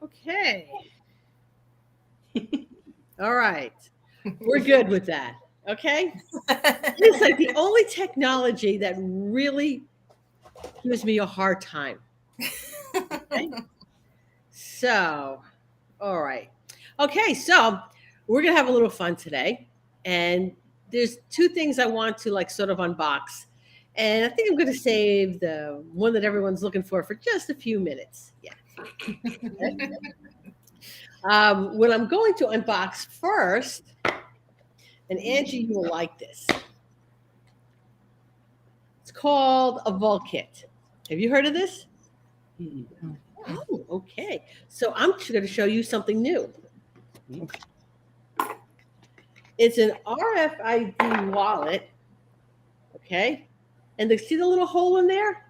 Okay. All right. We're good with that. Okay. It's like the only technology that really gives me a hard time. Okay. So, all right. Okay. So, we're going to have a little fun today. And there's two things I want to like sort of unbox. And I think I'm going to save the one that everyone's looking for just a few minutes. Yeah. Okay. What I'm going to unbox first, and Angie, you will like this. It's called a Vulkit. Have you heard of this? Oh, okay. So I'm going to show you something new. It's an RFID wallet. Okay. And see the little hole in there?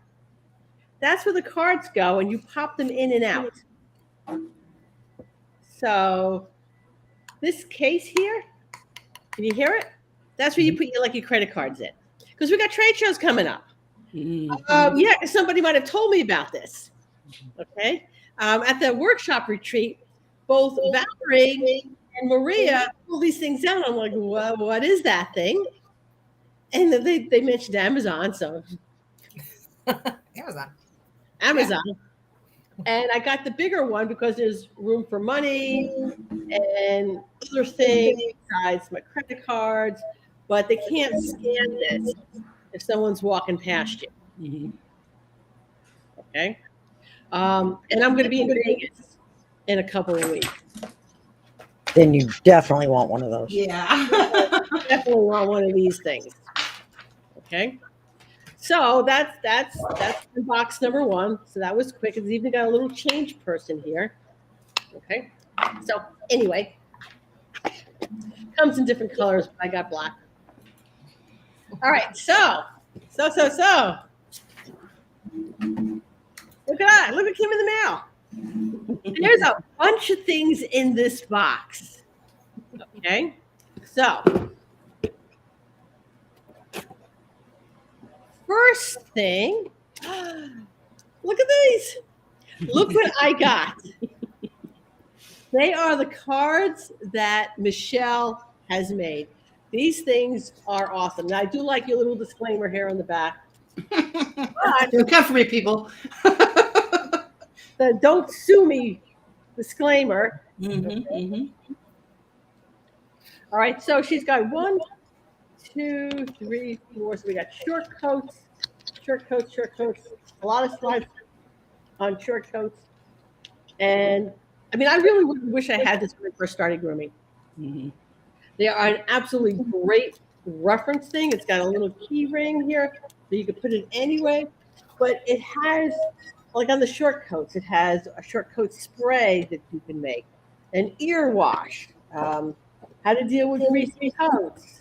That's where the cards go, and you pop them in and out. So this case here, can you hear it? That's where you put your credit cards in. Because we got trade shows coming up. Yeah, somebody might have told me about this. Okay. At the workshop retreat, both Valerie and Maria pulled these things out. I'm like, well, what is that thing? And they mentioned Amazon. So Amazon. Yeah. And I got the bigger one because there's room for money and other things besides my credit cards, but they can't scan this if someone's walking past you. Okay. And I'm going to be in Vegas in a couple of weeks. Then you definitely want one of those. Yeah. Definitely want one of these things. Okay. So that's box number one. So that was quick. It's even got a little change person here. Okay. So anyway, comes in different colors, but I got black. All right. So. Look at that. Look what came in the mail. There's a bunch of things in this box. Okay. So first thing, look at these. Look what I got. They are the cards that Michelle has made. These things are awesome. Now, I do like your little disclaimer here on the back. Don't come for me, people. The don't sue me disclaimer. All right, so she's got 1, 2, 3, 4. So we got short coats. A lot of slides on short coats. And I mean, I really wish I had this when I first started grooming. They are an absolutely great reference thing. It's got a little key ring here, so you can put it anyway. But it has, like on the short coats, it has a short coat spray that you can make, an ear wash, how to deal with greasy coats,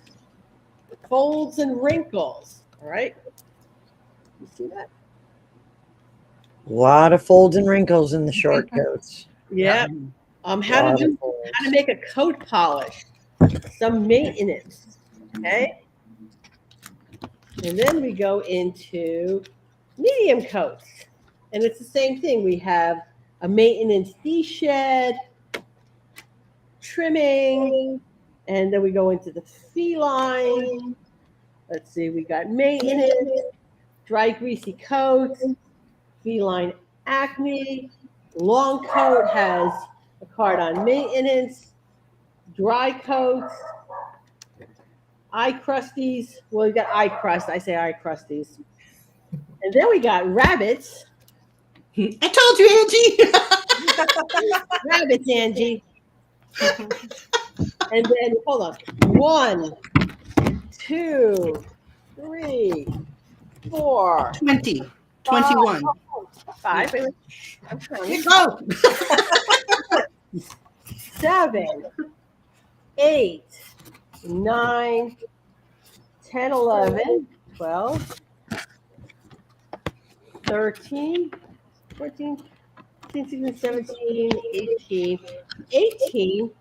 folds and wrinkles. All right, you see that? A lot of folds and wrinkles in the short coats. Yeah. How to make a coat polish, some maintenance. Okay. And then we go into medium coats. And it's the same thing. We have a maintenance de-shed, trimming, and then we go into the feline. Let's see, we got maintenance, dry greasy coats, feline acne. Long coat has a card on maintenance, dry coats, eye crusties. Well, we got eye crust. I say eye crusties. And then we got rabbits. I told you, Angie. Rabbits, Angie. And then, hold on. 1, 2, 3, 4. 20. 21. 5. I'm trying. Go. 7, 8, 9, 10, 11, 12, 13, 14, 15, 16, 17, 18, 18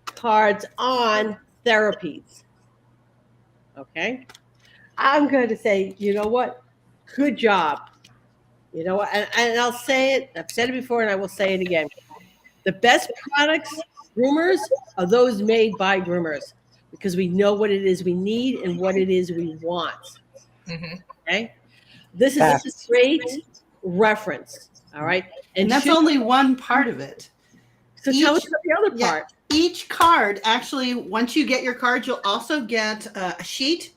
cards on therapies. Okay. I'm going to say, you know what? Good job. You know what? And I'll say it. I've said it before and I will say it again. The best products, groomers, are those made by groomers because we know what it is we need and what it is we want. Okay. This is a great reference. All right. And that's only one part of it. So tell us about the other part. Each card, actually, once you get your card, you'll also get a sheet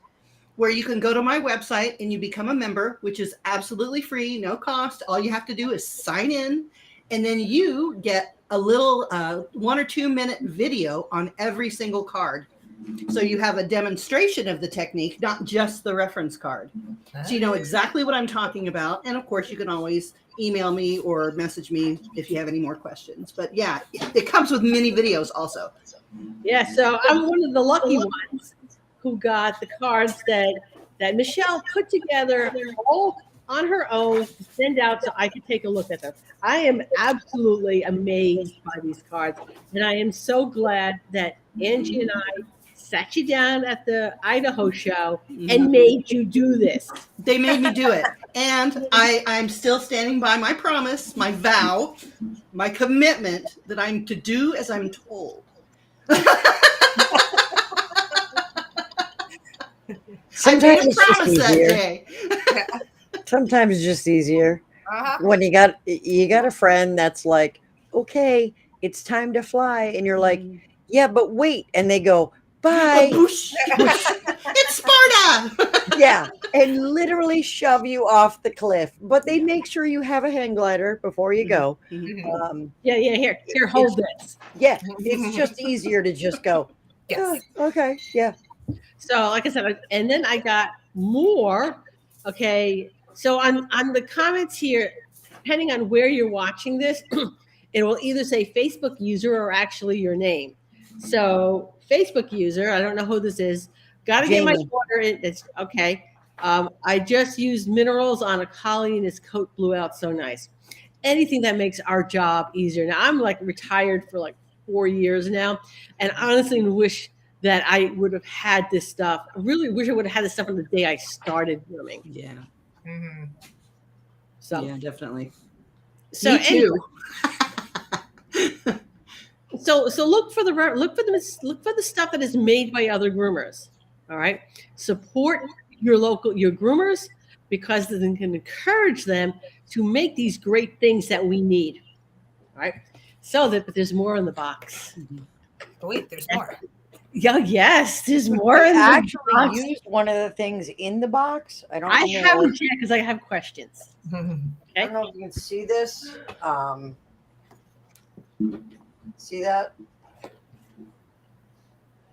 where you can go to my website and you become a member, which is absolutely free, no cost. All you have to do is sign in, and then you get a little 1 or 2 minute video on every single card. So you have a demonstration of the technique, not just the reference card. So you know exactly what I'm talking about. And of course, you can always email me or message me if you have any more questions. But yeah, it comes with mini videos also. Yeah, so I'm one of the lucky ones who got the cards that Michelle put together all on her own to send out so I could take a look at them. I am absolutely amazed by these cards. And I am so glad that Angie and I sat you down at the Idaho show and made you do this. They made me do it. And I'm still standing by my promise, my vow, my commitment that I'm to do as I'm told. Sometimes it's just promise that easier. day. Sometimes it's just easier when you got a friend that's like, okay, it's time to fly, and you're like, yeah, but wait, and they go, bye. Boosh, boosh. It's Sparta. Yeah, and literally shove you off the cliff. But they make sure you have a hang glider before you go. Yeah, here, hold this. Yeah, it's just easier to just go, oh, okay, yeah. So, like I said, and then I got more. Okay, so on the comments here, depending on where you're watching this, it will either say Facebook user or actually your name. So, Facebook user, I don't know who this is. Got to get my water in. It's okay. I just used minerals on a collie and his coat blew out so nice. Anything that makes our job easier. Now, I'm like retired for like 4 years now, and honestly wish that I would have had this stuff. I really wish I would have had this stuff on the day I started grooming. Yeah. So yeah, definitely. So me too. Anyway, so look for the stuff that is made by other groomers. All right. Support your groomers because they can encourage them to make these great things that we need. All right. So but there's more in the box. Oh, wait, there's more. Yeah, yes, there's more. I in the actually box. used one of the things in the box. I haven't yet because I have questions. I don't know if you can see this. See that?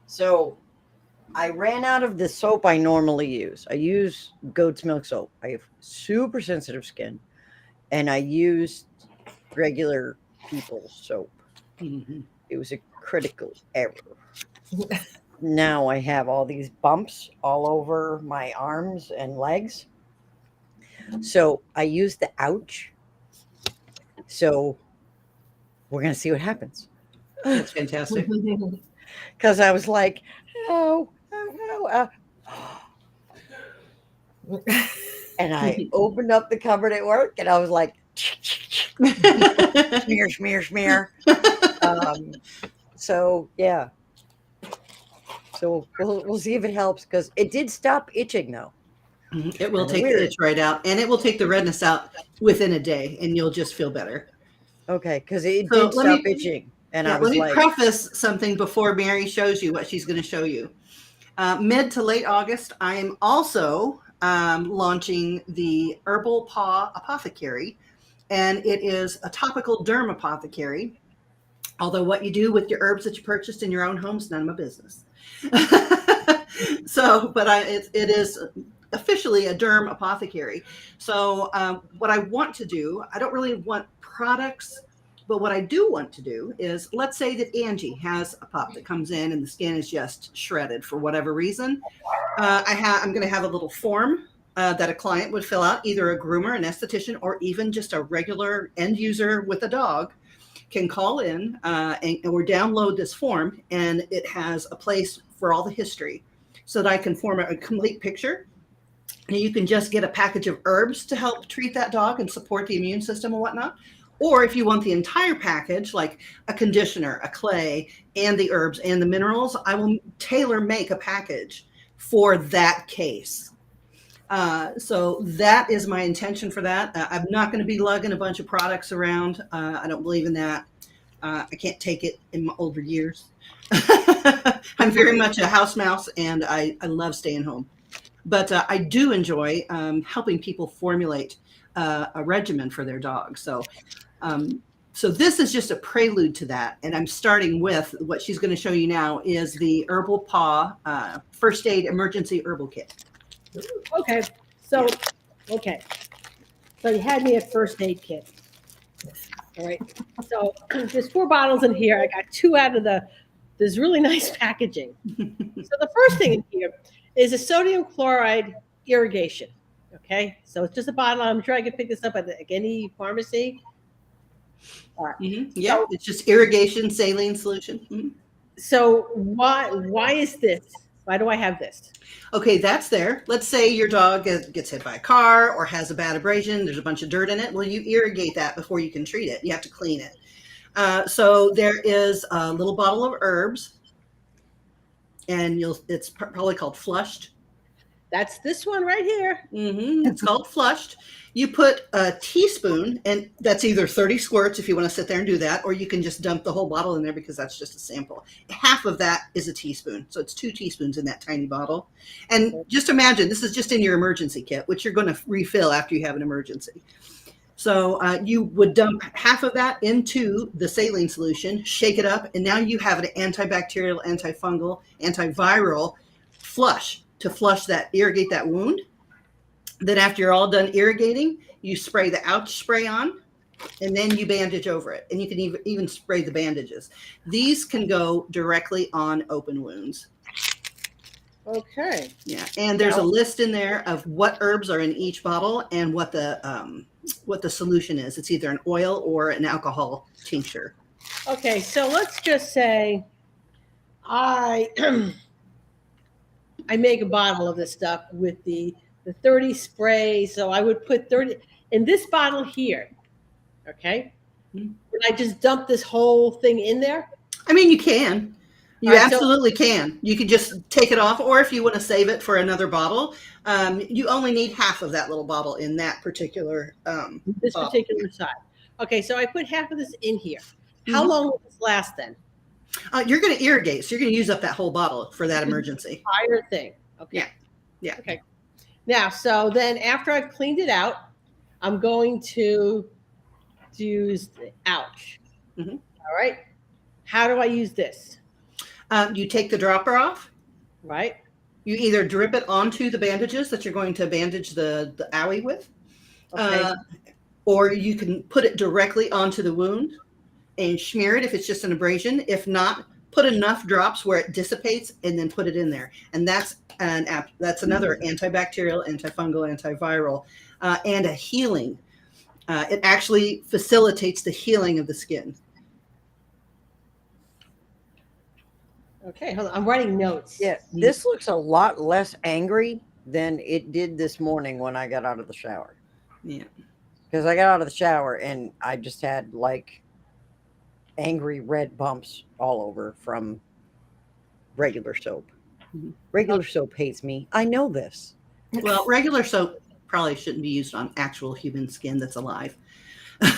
So I ran out of the soap I normally use. I use goat's milk soap. I have super sensitive skin, and I used regular people's soap. It was a critical error. Now I have all these bumps all over my arms and legs. So I use the ouch. So we're going to see what happens. That's fantastic. Because I was like, oh. And I opened up the cupboard at work and I was like, smear, smear, smear. So, yeah. So we'll see if it helps because it did stop itching though. It will take the itch right out, and it will take the redness out within a day, and you'll just feel better. Okay, because it did stop itching. And I was let me like, preface something before Mary shows you what she's going to show you. Mid to late August, I am also launching the Herbal Paw Apothecary, and it is a topical derm apothecary. Although what you do with your herbs that you purchased in your own home is none of my business. But it is officially a derm apothecary. So what I want to do, I don't really want products But what I do want to do is, let's say that Angie has a pup that comes in and the skin is just shredded for whatever reason. I'm going to have a little form that a client would fill out, either a groomer, an esthetician, or even just a regular end user with a dog can call in or download this form, and it has a place for all the history so that I can form a complete picture. And you can just get a package of herbs to help treat that dog and support the immune system and whatnot. Or if you want the entire package, like a conditioner, a clay, and the herbs and the minerals, I will tailor make a package for that case. So that is my intention for that. I'm not going to be lugging a bunch of products around. I don't believe in that. I can't take it in my older years. I'm very much a house mouse, and I love staying home. But I do enjoy helping people formulate a regimen for their dog. So this is just a prelude to that. And I'm starting with what she's going to show you now is the Herbal Paw First Aid Emergency Herbal Kit. Okay. So you had me a first aid kit. All right. So there's 4 bottles in here. I got 2 out of there's really nice packaging. So the first thing in here is a sodium chloride irrigation. Okay. So it's just a bottle. I'm sure I can pick this up at any pharmacy. Mm-hmm. Yeah, so, it's just irrigation saline solution. Mm-hmm. So why is this? Why do I have this? Okay, that's there. Let's say your dog gets hit by a car or has a bad abrasion. There's a bunch of dirt in it. Well, you irrigate that before you can treat it. You have to clean it. So there is a little bottle of herbs, and it's probably called Flushed. That's this one right here. Mm-hmm. It's called Flushed. You put a teaspoon, and that's either 30 squirts if you want to sit there and do that, or you can just dump the whole bottle in there because that's just a sample. Half of that is a teaspoon. So it's 2 teaspoons in that tiny bottle. And just imagine, this is just in your emergency kit, which you're going to refill after you have an emergency. So you would dump half of that into the saline solution, shake it up, and now you have an antibacterial, antifungal, antiviral flush to flush that, irrigate that wound. Then after you're all done irrigating, you spray the ouch spray on, and then you bandage over it. And you can even spray the bandages. These can go directly on open wounds. Okay. Yeah, and there's a list in there of what herbs are in each bottle and what the solution is. It's either an oil or an alcohol tincture. Okay, so let's just say I make a bottle of this stuff with the 30 spray. So I would put 30 in this bottle here. Okay. Would I just dump this whole thing in there? I mean, you can. You absolutely can. You can just take it off, or if you want to save it for another bottle, you only need half of that little bottle in that particular particular side. Okay, so I put half of this in here. How long will this last then? You're going to irrigate, so you're going to use up that whole bottle for that emergency. Entire thing. Okay. Yeah. Okay. Now, so then after I've cleaned it out, I'm going to use the ouch. Mm-hmm. All right. How do I use this? You take the dropper off. Right. You either drip it onto the bandages that you're going to bandage the owie with, okay. Or you can put it directly onto the wound and smear it if it's just an abrasion. If not, put enough drops where it dissipates and then put it in there. And that's another antibacterial, antifungal, antiviral, and a healing. It actually facilitates the healing of the skin. Okay, hold on. I'm writing notes. Yeah, this looks a lot less angry than it did this morning when I got out of the shower. Yeah. Because I got out of the shower and I just had like angry red bumps all over from regular soap. Mm-hmm. Regular soap hates me. I know this. Well, regular soap probably shouldn't be used on actual human skin that's alive. And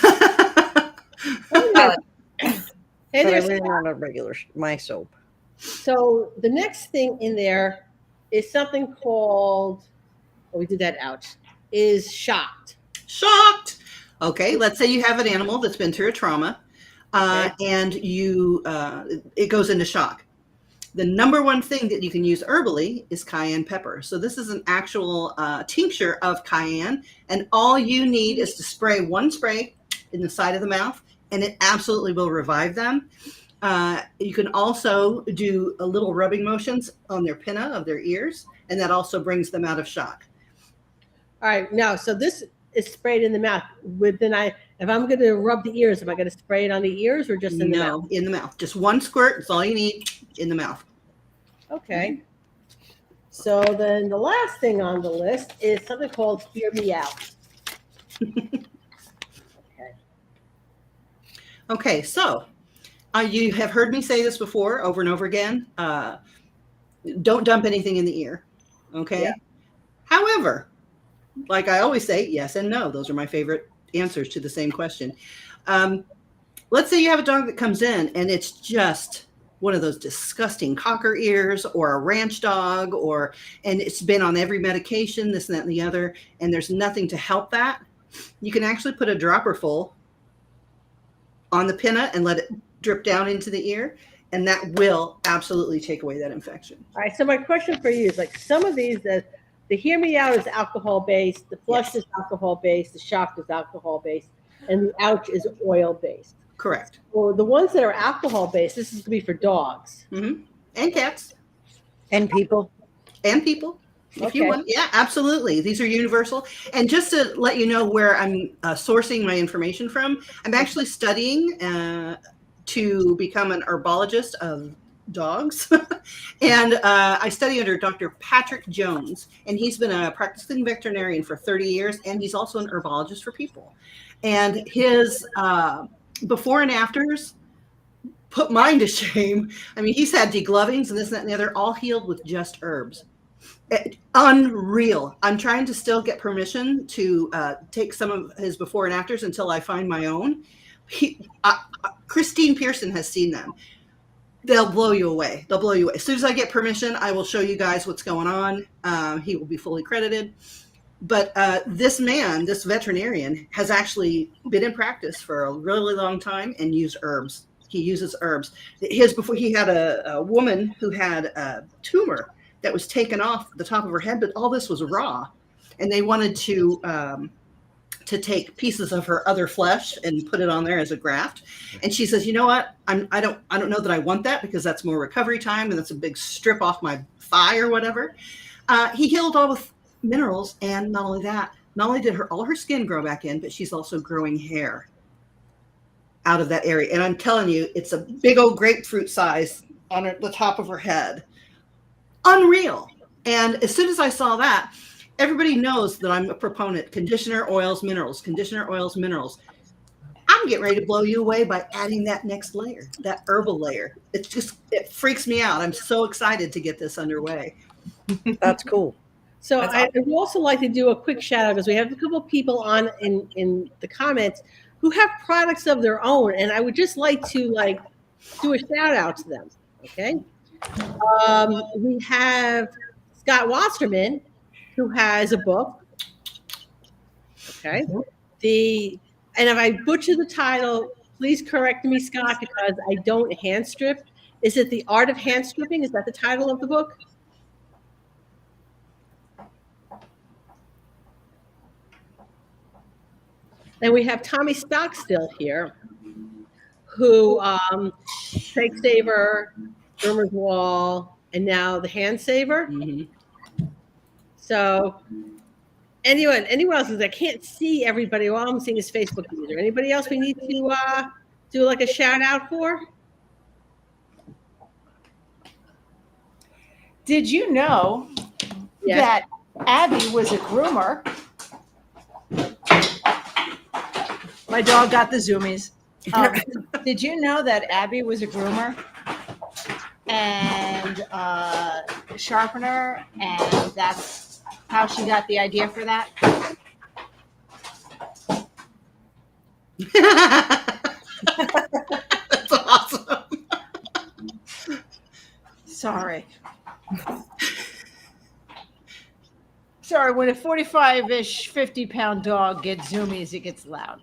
there's not a regular my soap. So the next thing in there is something called, we did that out, is shocked. Shocked. Okay, let's say you have an animal that's been through a trauma, and it goes into shock. The number one thing that you can use herbally is cayenne pepper. So this is an actual tincture of cayenne, and all you need is to spray one spray in the side of the mouth and it absolutely will revive them. You can also do a little rubbing motions on their pinna of their ears, and that also brings them out of shock. All right, now, so this is sprayed in the mouth. If I'm going to rub the ears, am I going to spray it on the ears or just in the mouth? No, in the mouth. Just one squirt. That's all you need in the mouth. Okay. So then the last thing on the list is something called Hear Me Out. Okay, so you have heard me say this before over and over again. Don't dump anything in the ear. Okay. Yeah. However, like I always say, yes and no. Those are my favorite answers to the same question. Let's say you have a dog that comes in and it's just one of those disgusting cocker ears or a ranch dog, and it's been on every medication, this and that and the other, and there's nothing to help that. You can actually put a dropper full on the pinna and let it drip down into the ear, and that will absolutely take away that infection. All right, so my question for you is like some of these, the Hear Me Out is alcohol based, the Flush is alcohol based, the Shock is alcohol based, and the Ouch is oil based. Correct. Or the ones that are alcohol based, this is going to be for dogs. Mm-hmm. And cats. And people. And people. If you want. Yeah, absolutely. These are universal. And just to let you know where I'm sourcing my information from, I'm actually studying to become an herbologist of dogs. And I study under Dr. Patrick Jones, and he's been a practicing veterinarian for 30 years, and he's also an herbologist for people. And his before and afters put mine to shame. I mean, he's had deglovings and this, and that, and the other, all healed with just herbs. Unreal. I'm trying to still get permission to take some of his before and afters until I find my own. Christine Pearson has seen them. They'll blow you away. They'll blow you away. As soon as I get permission, I will show you guys what's going on. He will be fully credited. But this man, this veterinarian, has actually been in practice for a really long time and used herbs. He uses herbs. Before he had a woman who had a tumor that was taken off the top of her head, but all this was raw, and they wanted to take pieces of her other flesh and put it on there as a graft. And she says, "You know what? I don't know that I want that because that's more recovery time and that's a big strip off my thigh or whatever." He healed all with minerals, and not only that, not only did all her skin grow back in, but she's also growing hair out of that area. And I'm telling you, it's a big old grapefruit size on the top of her head. Unreal. And as soon as I saw that, everybody knows that I'm a proponent. Conditioner, oils, minerals. Conditioner, oils, minerals. I'm getting ready to blow you away by adding that next layer, that herbal layer. It freaks me out. I'm so excited to get this underway. That's cool. So I would also like to do a quick shout out because we have a couple of people on in the comments who have products of their own, and I would just like to do a shout out to them. Okay, we have Scott Wasserman who has a book. Okay, and if I butcher the title, please correct me, Scott, because I don't hand strip. Is it The Art of Hand Stripping? Is that the title of the book? And we have Tommy Stockstill here, who Fake Saver, Groomer's Wall, and now the Hand Saver. Mm-hmm. So anyone else, I can't see everybody. All I'm seeing is Facebook user. Anybody else we need to do like a shout out for? Did you know that Abby was a groomer? My dog got the zoomies. Did you know that Abby was a groomer and sharpener, and that's how she got the idea for that? That's awesome. Sorry. Sorry, when a 45-ish, 50-pound dog gets zoomies, it gets loud.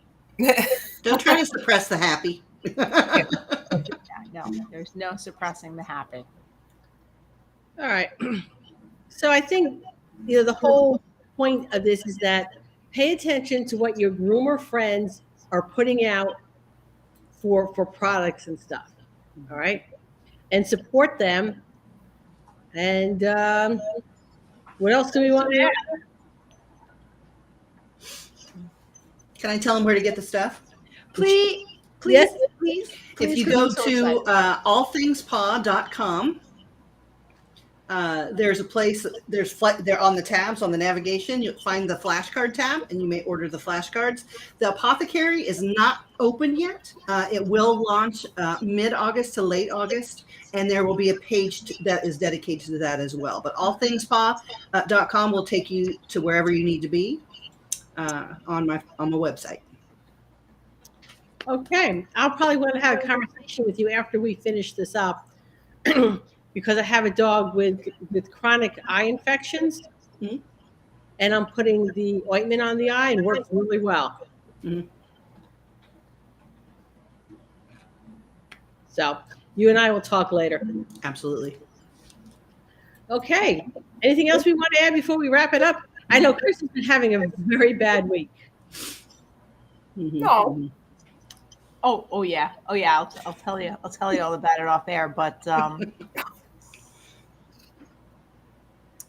Don't try to suppress the happy. Yeah, no, there's no suppressing the happy. All right. So I think the whole point of this is that pay attention to what your groomer friends are putting out for products and stuff. All right, and support them. And what else do we want to add? Can I tell them where to get the stuff? Please, Yes. If you go to allthingspaw.com, there's a place, they're on the tabs on the navigation. You'll find the flashcard tab and you may order the flashcards. The apothecary is not open yet. It will launch mid-August to late August, and there will be a page that is dedicated to that as well. But allthingspaw.com will take you to wherever you need to be on my website. Okay, I'll probably want to have a conversation with you after we finish this up, because I have a dog with chronic eye infections, Mhm. and I'm putting the ointment on the eye and it works really well. Mhm. So you and I will talk later. Absolutely. Okay, anything else we want to add before we wrap it up? I know Chris has been having a very bad week. Mhm. No. Mhm. Oh yeah. I'll tell you all about it off air. But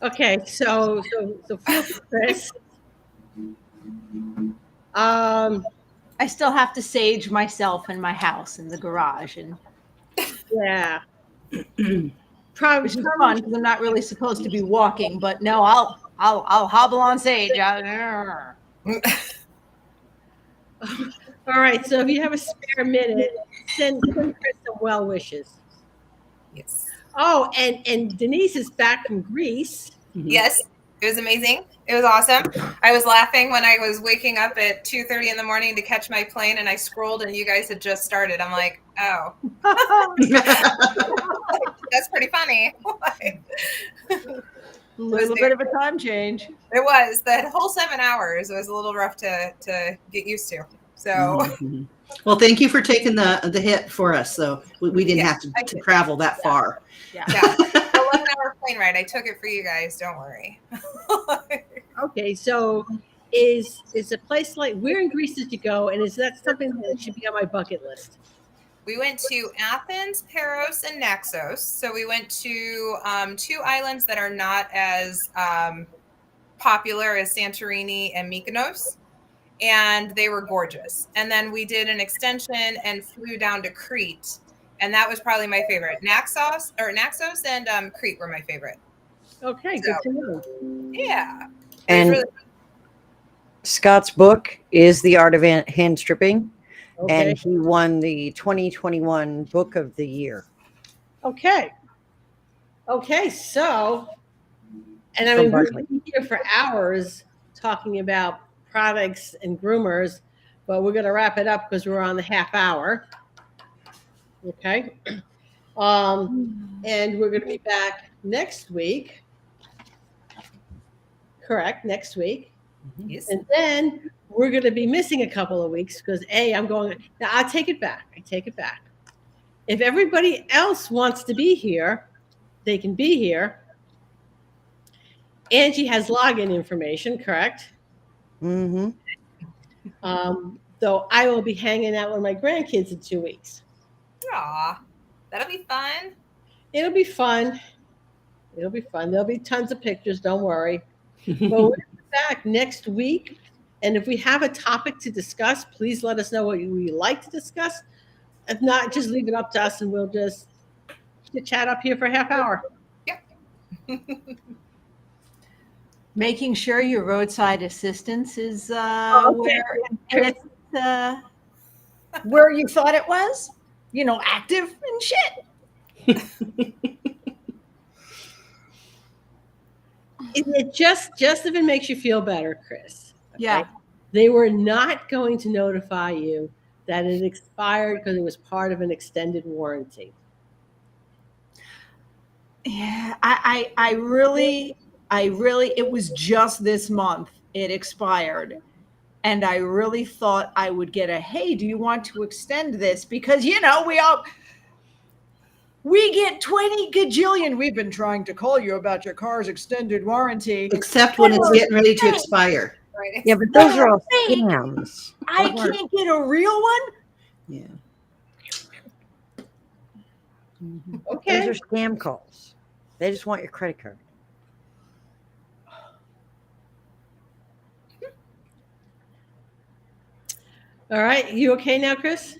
Okay, so feel for Chris. I still have to sage myself in my house in the garage, and Yeah. which Probably is fun because I'm not really supposed to be walking. But no, I'll hobble on sage. all right. So if you have a spare minute, send Chris some well wishes. Yes. Oh, and Denise is back from Greece. Mhm. Yes. It was amazing. It was awesome. I was laughing when I was waking up at 2:30 in the morning to catch my plane, and I scrolled and you guys had just started. I'm like, oh, that's pretty funny. A little bit of a time change. It was. That whole 7 hours was a little rough to get used to. So Mhm. Well, thank you for taking the hit for us. So we didn't Yeah, have I to did. travel that far. Yeah. yeah, 11-hour plane ride. I took it for you guys. Don't worry. Okay, so is a place like, where in Greece did you go, and is that something that should be on my bucket list? We went to Athens, Paros, and Naxos. So we went to 2 islands that are not as popular as Santorini and Mykonos, and they were gorgeous. And then we did an extension and flew down to Crete, and that was probably my favorite. Naxos and Crete were my favorite. Okay, good to know. Yeah, it was And really Scott's book is The Art of Hand Stripping, Okay, and he won the 2021 Book of the Year. okay, so, and I From mean, we Bartley. could be here for hours talking about products and groomers, but we're going to wrap it up because we're on the half hour. Okay. And we're going to be back next week. Correct, next week. yes. And then we're going to be missing a couple of weeks because I'm going. Now I take it back. If everybody else wants to be here, they can be here. Angie has login information, correct? Mm-hmm. Though I will be hanging out with my grandkids in 2 weeks. Aw, that'll be fun. It'll be fun. There'll be tons of pictures. Don't worry. But we're back next week. And if we have a topic to discuss, please let us know what you like to discuss. If not, just leave it up to us and we'll just chat up here for a half hour. Making sure your roadside assistance is Okay. where you thought it was, active and shit. It just if it makes you feel better, Chris. Okay? Yeah. They were not going to notify you that it expired because it was part of an extended warranty. Yeah, I really, it was just this month it expired. And I really thought I would get a, hey, do you want to extend this? Because, we get 20 gajillion. We've been trying to call you about your car's extended warranty. Except when it's getting ready to expire. Right. Yeah, but those are all Hey. scams. I can't get a real one. Yeah. Okay. Those are scam calls. They just want your credit card. All right. You okay now, Chris?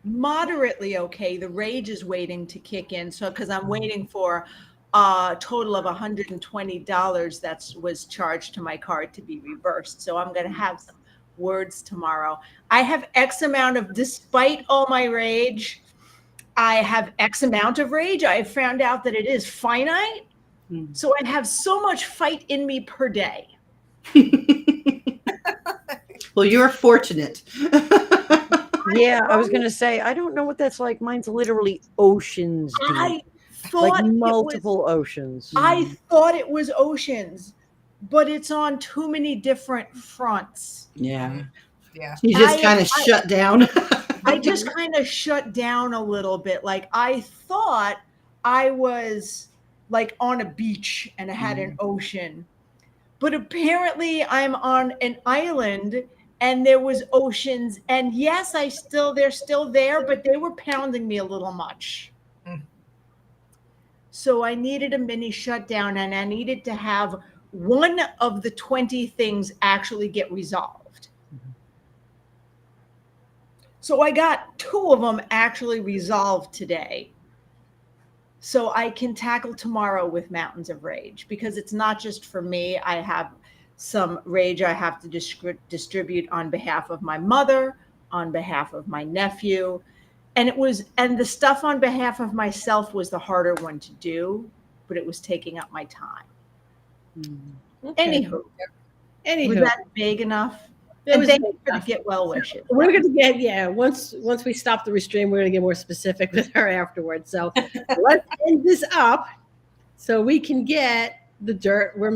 Moderately okay. The rage is waiting to kick in. So, because I'm waiting for a total of $120 that was charged to my card to be reversed. So I'm going to have some words tomorrow. I have X amount of, despite all my rage, I have X amount of rage. I have found out that it is finite. So I have so much fight in me per day. Well, you're fortunate. Yeah, I was gonna say I don't know what that's like. Mine's literally oceans deep, I like thought multiple oceans. I thought it was oceans, but it's on too many different fronts. Yeah. Yeah. You just kind of shut down. I just kind of shut down a little bit. Like I thought I was like on a beach and I had an ocean, but apparently I'm on an island and there was oceans. And yes, they're still there, but they were pounding me a little much. So I needed a mini shutdown and I needed to have one of the 20 things actually get resolved. So I got 2 of them actually resolved today. So I can tackle tomorrow with Mountains of Rage because it's not just for me. I have some rage I have to distribute on behalf of my mother, on behalf of my nephew. And the stuff on behalf of myself was the harder one to do, but it was taking up my time. Okay. Anywho, was Anywho, that vague enough? that And was thank big you for the enough. get well wishes. We're going to get, once we stop the restream, we're going to get more specific with her afterwards. So let's end this up so we can get the dirt we're